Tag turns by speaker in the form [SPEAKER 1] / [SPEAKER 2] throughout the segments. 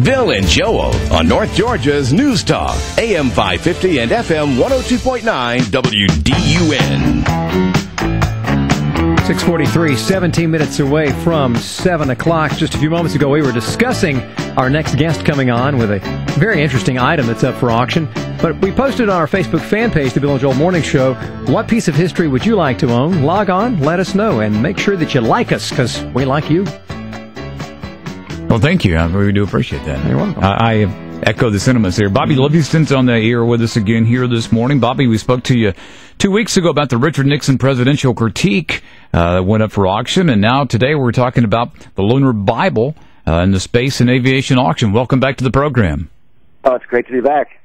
[SPEAKER 1] Bill and Joel on North Georgia's News Talk, AM 550 and FM 102.9 WDUN.
[SPEAKER 2] 6:43, 17 minutes away from 7 o'clock. Just a few moments ago, we were discussing our next guest coming on with a very interesting item that's up for auction. But we posted on our Facebook fan page, The Bill and Joel Morning Show, what piece of history would you like to own? Log on, let us know, and make sure that you like us, because we like you.
[SPEAKER 3] Well, thank you. I really do appreciate that.
[SPEAKER 2] You're welcome.
[SPEAKER 3] I echo the sentiments here. Bobby Livingston's on the air with us again here this morning. Bobby, we spoke to you 2 weeks ago about the Richard Nixon presidential critique that went up for auction, and now today we're talking about the Lunar Bible and the Space and Aviation auction. Welcome back to the program.
[SPEAKER 4] Oh, it's great to be back.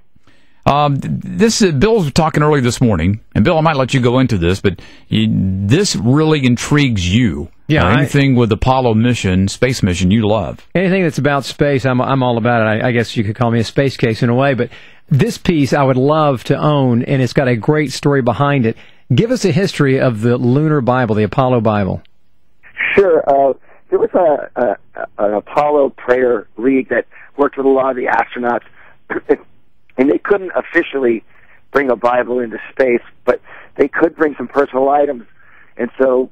[SPEAKER 3] Bill was talking early this morning, and Bill, I might let you go into this, but this really intrigues you.
[SPEAKER 2] Yeah,
[SPEAKER 3] anything with Apollo mission, space mission, you love.
[SPEAKER 2] Anything that's about space, I'm all about it. I guess you could call me a space case in a way, but this piece I would love to own, and it's got a great story behind it. Give us a history of the Lunar Bible, the Apollo Bible.
[SPEAKER 4] Sure. There was an Apollo prayer league that worked with a lot of the astronauts, and they couldn't officially bring a Bible into space, but they could bring some personal items. And so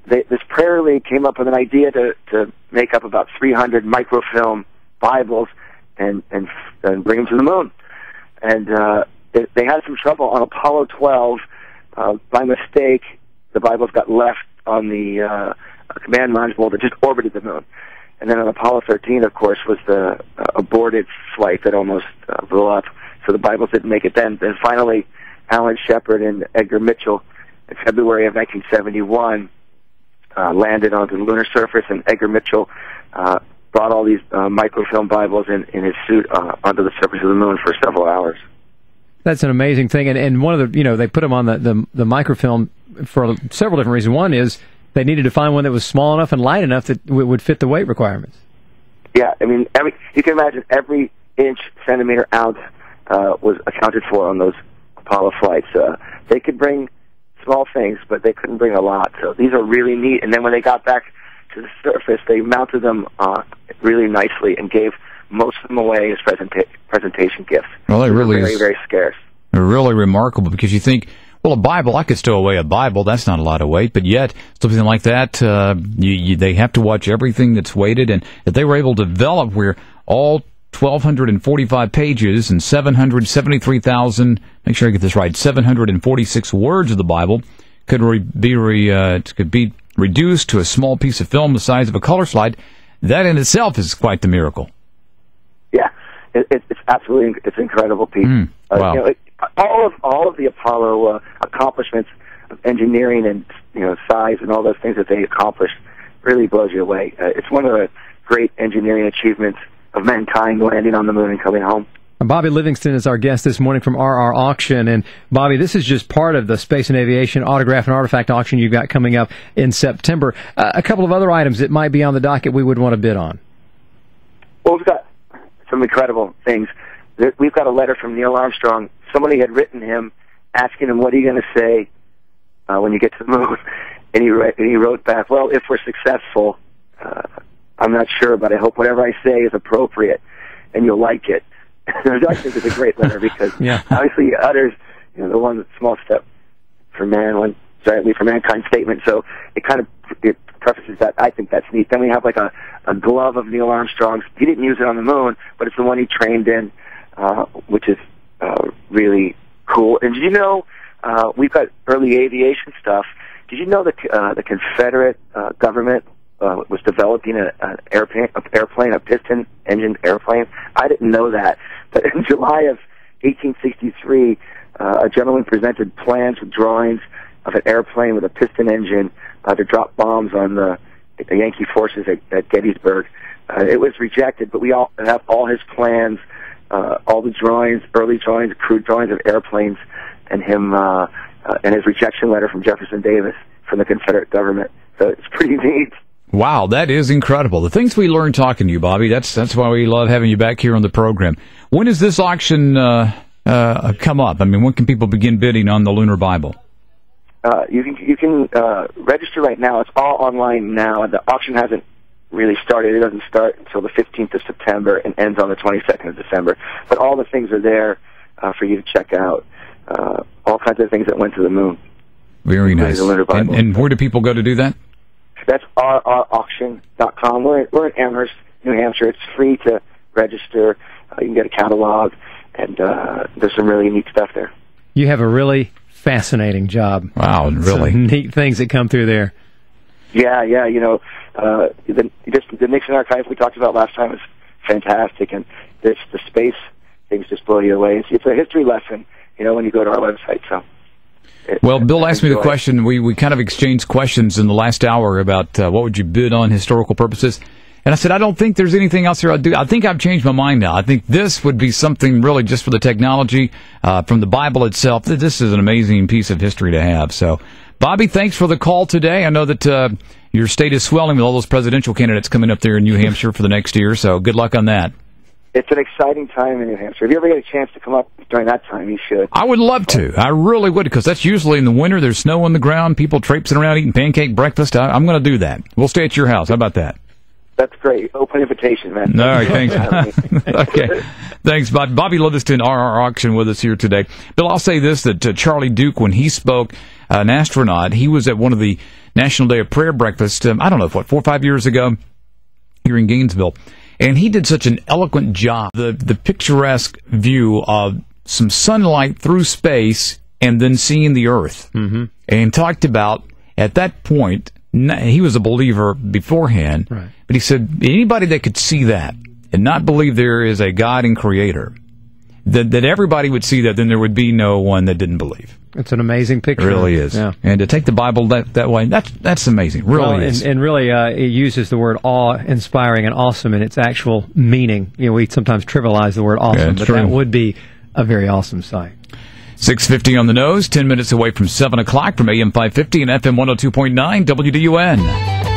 [SPEAKER 4] this prayer league came up with an idea to make up about 300 microfilm Bibles and bring them to the moon. And they had some trouble on Apollo 12. By mistake, the Bibles got left on the command module that just orbited the moon. And then on Apollo 13, of course, was the aborted flight that almost blew up. So the Bibles didn't make it then. Then finally, Alan Shepard and Edgar Mitchell, in February of 1971, landed onto the lunar surface, and Edgar Mitchell brought all these microfilm Bibles in his suit onto the surface of the moon for several hours.
[SPEAKER 2] That's an amazing thing, and one of the, they put them on the microfilm for several different reasons. One is they needed to find one that was small enough and light enough that would fit the weight requirements. Yeah,
[SPEAKER 4] I mean, you can imagine every inch, centimeter, ounce was accounted for on those Apollo flights. They could bring small things, but they couldn't bring a lot. So these are really neat. And then when they got back to the surface, they mounted them really nicely and gave most of them away as presentation gifts.
[SPEAKER 3] Well, they really
[SPEAKER 4] very, very scarce.
[SPEAKER 3] They're really remarkable, because you think, well, a Bible, I could stow away a Bible. That's not a lot of weight. But yet, something like that, they have to watch everything that's weighted. And if they were able to develop where all 1,245 pages and 773,000, make sure I get this right, 746 words of the Bible could be reduced to a small piece of film the size of a color slide, that in itself is quite the miracle.
[SPEAKER 4] Yeah, it's absolutely, it's an incredible piece.
[SPEAKER 3] Wow.
[SPEAKER 4] All of the Apollo accomplishments of engineering and size and all those things that they accomplished really blows you away. It's one of the great engineering achievements of mankind, landing on the moon and coming home.
[SPEAKER 2] Bobby Livingston is our guest this morning from RR Auction. And Bobby, this is just part of the Space and Aviation Autograph and Artifact Auction you've got coming up in September. A couple of other items that might be on the docket we would want to bid on.
[SPEAKER 4] Well, we've got some incredible things. We've got a letter from Neil Armstrong. Somebody had written him asking him, what are you going to say when you get to the moon? And he wrote back, well, if we're successful, I'm not sure, but I hope whatever I say is appropriate and you'll like it. I think it's a great letter because obviously he utters the one small step for man, one giant leap for mankind statement. So it kind of prefaces that. I think that's neat. Then we have like a glove of Neil Armstrong's. He didn't use it on the moon, but it's the one he trained in, which is really cool. And did you know we've got early aviation stuff? Did you know that the Confederate government was developing an airplane, a piston-engined airplane? I didn't know that. But in July of 1863, a gentleman presented plans with drawings of an airplane with a piston engine to drop bombs on the Yankee forces at Gettysburg. It was rejected, but we all have all his plans, all the drawings, early drawings, crude drawings of airplanes, and him and his rejection letter from Jefferson Davis from the Confederate government. So it's pretty neat.
[SPEAKER 3] Wow, that is incredible. The things we learn talking to you, Bobby, that's why we love having you back here on the program. When does this auction come up? I mean, when can people begin bidding on the Lunar Bible?
[SPEAKER 4] You can register right now. It's all online now. The auction hasn't really started. It doesn't start until the 15th of September and ends on the 22nd of December. But all the things are there for you to check out. All kinds of things that went to the moon.
[SPEAKER 3] Very nice. And where do people go to do that?
[SPEAKER 4] That's rrauction.com. We're in Amherst, New Hampshire. It's free to register. You can get a catalog, and there's some really neat stuff there.
[SPEAKER 2] You have a really fascinating job.
[SPEAKER 3] Wow, really.
[SPEAKER 2] Some neat things that come through there.
[SPEAKER 4] Yeah. You know, the Nixon archive we talked about last time is fantastic, and the space things just blow you away. It's a history lesson, you know, when you go to our website. So.
[SPEAKER 3] Well, Bill asked me the question. We kind of exchanged questions in the last hour about what would you bid on historical purposes. And I said, I don't think there's anything else here I'd do. I think I've changed my mind now. I think this would be something really just for the technology, from the Bible itself. This is an amazing piece of history to have. So, Bobby, thanks for the call today. I know that your state is swelling with all those presidential candidates coming up there in New Hampshire for the next year. So good luck on that.
[SPEAKER 4] It's an exciting time in New Hampshire. If you ever get a chance to come up during that time, you should.
[SPEAKER 3] I would love to. I really would, because that's usually in the winter. There's snow on the ground, people traipsing around eating pancake breakfast. I'm going to do that. We'll stay at your house. How about that?
[SPEAKER 4] That's great. Open invitation, man.
[SPEAKER 3] All right, thanks. Okay. Thanks, Bobby. Bobby Livingston, RR Auction, with us here today. Bill, I'll say this, that Charlie Duke, when he spoke, an astronaut, he was at one of the National Day of Prayer breakfast, I don't know, 4 or 5 years ago, here in Gainesville. And he did such an eloquent job. The picturesque view of some sunlight through space and then seeing the Earth. Mm-hmm. And talked about, at that point, he was a believer beforehand, right. But he said anybody that could see that and not believe there is a God and Creator, that everybody would see that, then there would be no one that didn't believe.
[SPEAKER 2] It's an amazing picture.
[SPEAKER 3] It really is. Yeah. And to take the Bible that way, that's amazing. Really is.
[SPEAKER 2] And really, it uses the word awe-inspiring and awesome in its actual meaning. You know, we sometimes trivialize the word awesome, but that would be a very awesome sight.
[SPEAKER 3] 6:50 on the nose, 10 minutes away from 7 o'clock from AM 550 and FM 102.9 WDUN.